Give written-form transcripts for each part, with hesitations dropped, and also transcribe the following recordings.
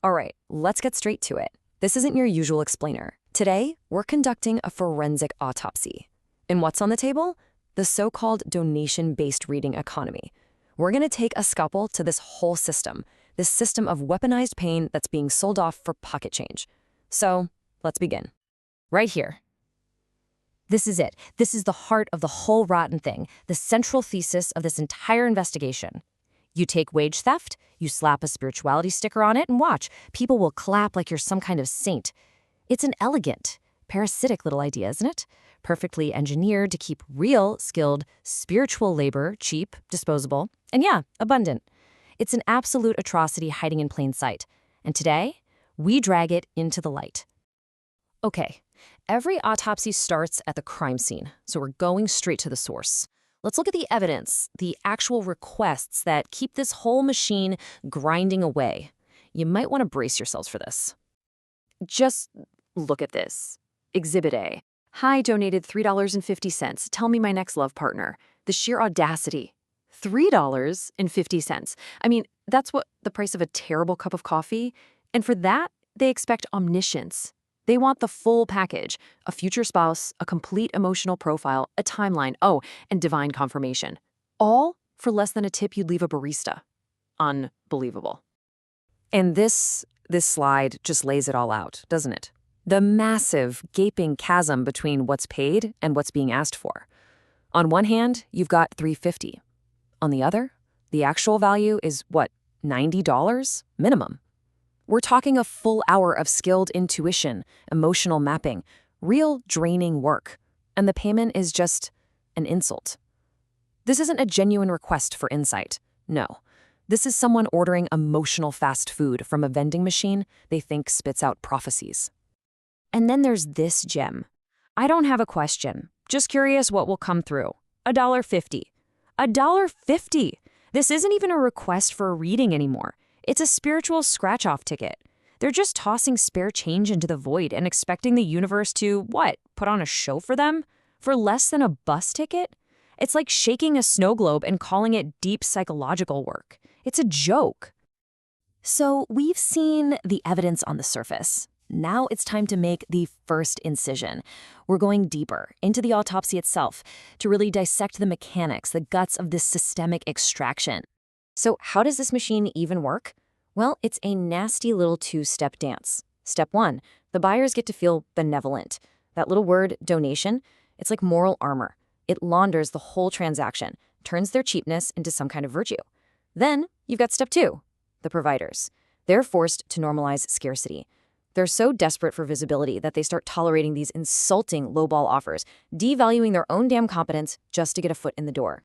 All right, let's get straight to it. This isn't your usual explainer. Today, we're conducting a forensic autopsy. And what's on the table? The so-called donation-based reading economy. We're going to take a scalpel to this whole system, this system of weaponized pain that's being sold off for pocket change. So, let's begin. Right here. This is it. This is the heart of the whole rotten thing, the central thesis of this entire investigation. You take wage theft, you slap a spirituality sticker on it, and watch. People will clap like you're some kind of saint. It's an elegant, parasitic little idea, isn't it? Perfectly engineered to keep real, skilled, spiritual labor cheap, disposable, and yeah, abundant. It's an absolute atrocity hiding in plain sight. And today, we drag it into the light. Okay, every autopsy starts at the crime scene, so we're going straight to the source. Let's look at the evidence, the actual requests that keep this whole machine grinding away. You might want to brace yourselves for this. Just look at this. Exhibit A. Hi, donated $3.50. Tell me my next love partner. The sheer audacity. $3.50. I mean, that's what the price of a terrible cup of coffee. And for that, they expect omniscience. They want the full package, a future spouse, a complete emotional profile, a timeline, and divine confirmation. All for less than a tip you'd leave a barista. Unbelievable. And this slide just lays it all out, doesn't it? The massive, gaping chasm between what's paid and what's being asked for. On one hand, you've got $3.50. On the other, the actual value is, what, $90 minimum? We're talking a full hour of skilled intuition, emotional mapping, real draining work, and the payment is just an insult. This isn't a genuine request for insight. No. This is someone ordering emotional fast food from a vending machine they think spits out prophecies. And then there's this gem. I don't have a question. Just curious what will come through. $1.50. $1.50! This isn't even a request for a reading anymore. It's a spiritual scratch-off ticket. They're just tossing spare change into the void and expecting the universe to, put on a show for them? For less than a bus ticket? It's like shaking a snow globe and calling it deep psychological work. It's a joke. So we've seen the evidence on the surface. Now it's time to make the first incision. We're going deeper into the autopsy itself to really dissect the mechanics, the guts of this systemic extraction. So how does this machine even work? Well, it's a nasty little two-step dance. Step 1, the buyers get to feel benevolent. That little word, donation, it's like moral armor. It launders the whole transaction, turns their cheapness into some kind of virtue. Then you've got step 2, the providers. They're forced to normalize scarcity. They're so desperate for visibility that they start tolerating these insulting lowball offers, devaluing their own damn competence just to get a foot in the door.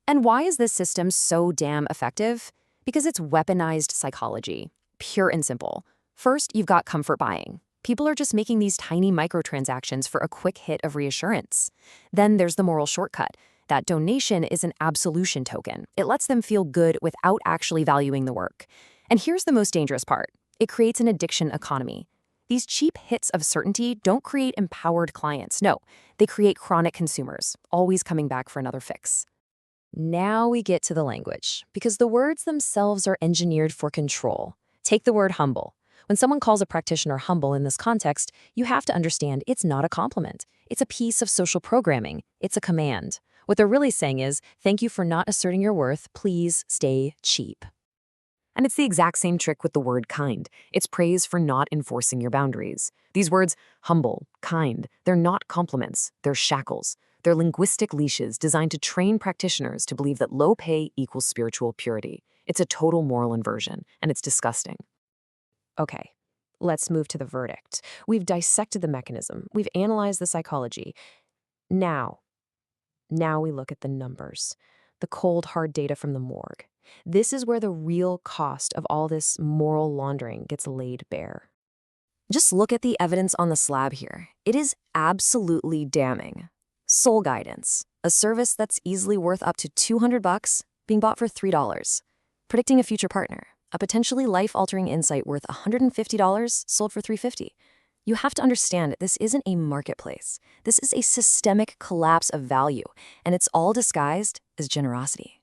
And why is this system so damn effective? Because it's weaponized psychology, pure and simple. First, you've got comfort buying. People are just making these tiny microtransactions for a quick hit of reassurance. Then there's the moral shortcut. That donation is an absolution token. It lets them feel good without actually valuing the work. And here's the most dangerous part. It creates an addiction economy. These cheap hits of certainty don't create empowered clients. No, they create chronic consumers, always coming back for another fix. Now we get to the language, because the words themselves are engineered for control. Take the word humble. When someone calls a practitioner humble in this context, you have to understand it's not a compliment. It's a piece of social programming. It's a command. What they're really saying is, thank you for not asserting your worth. Please stay cheap. And it's the exact same trick with the word kind. It's praise for not enforcing your boundaries. These words, humble, kind, they're not compliments. They're shackles. They're linguistic leashes designed to train practitioners to believe that low pay equals spiritual purity. It's a total moral inversion, and it's disgusting. Okay, let's move to the verdict. We've dissected the mechanism. We've analyzed the psychology. Now we look at the numbers, the cold, hard data from the morgue. This is where the real cost of all this moral laundering gets laid bare. Just look at the evidence on the slab here. It is absolutely damning. Soul guidance, a service that's easily worth up to $200 being bought for $3. Predicting a future partner, a potentially life-altering insight worth $150 sold for $350. You have to understand this isn't a marketplace. This is a systemic collapse of value, and it's all disguised as generosity.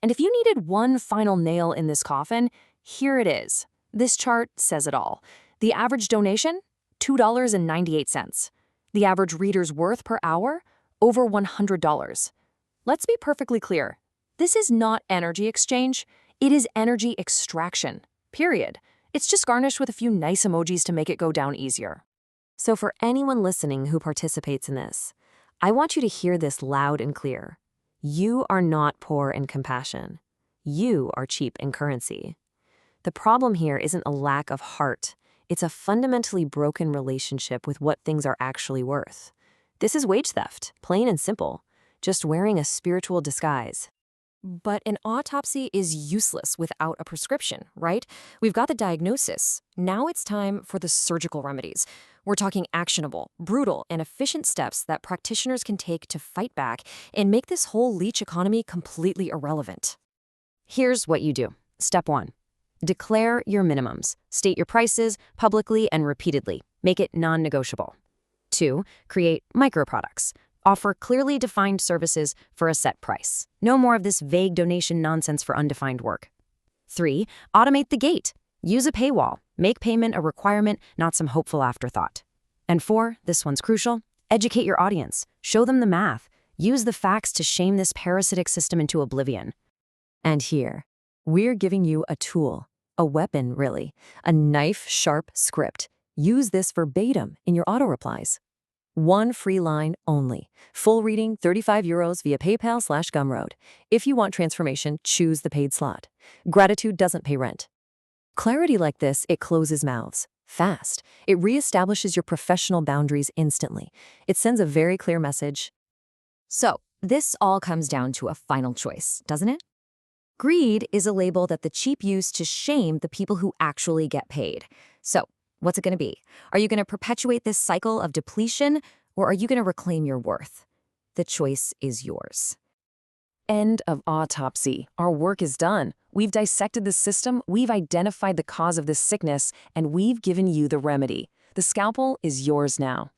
And if you needed one final nail in this coffin, here it is. This chart says it all. The average donation? $2.98. The average reader's worth per hour? Over $100. Let's be perfectly clear. This is not energy exchange. It is energy extraction. Period. It's just garnished with a few nice emojis to make it go down easier. So for anyone listening who participates in this, I want you to hear this loud and clear. You are not poor in compassion. You are cheap in currency. The problem here isn't a lack of heart. It's a fundamentally broken relationship with what things are actually worth. This is wage theft, plain and simple, just wearing a spiritual disguise. But an autopsy is useless without a prescription, right? We've got the diagnosis. Now it's time for the surgical remedies. We're talking actionable, brutal, and efficient steps that practitioners can take to fight back and make this whole leech economy completely irrelevant. Here's what you do. Step 1. Declare your minimums. State your prices publicly and repeatedly. Make it non-negotiable. 2. Create microproducts. Offer clearly defined services for a set price. No more of this vague donation nonsense for undefined work. 3. Automate the gate. Use a paywall. Make payment a requirement, not some hopeful afterthought. And 4, this one's crucial, educate your audience. Show them the math. Use the facts to shame this parasitic system into oblivion. And here, we're giving you a tool, a weapon really, a knife-sharp script. Use this verbatim in your auto-replies. One free line only. Full reading, €35 via PayPal/Gumroad. If you want transformation, choose the paid slot. Gratitude doesn't pay rent. Clarity like this, it closes mouths. Fast. It reestablishes your professional boundaries instantly. It sends a very clear message. So, this all comes down to a final choice, doesn't it? Greed is a label that the cheap use to shame the people who actually get paid. So, what's it going to be? Are you going to perpetuate this cycle of depletion, or are you going to reclaim your worth? The choice is yours. End of autopsy. Our work is done. We've dissected the system, we've identified the cause of this sickness, and we've given you the remedy. The scalpel is yours now.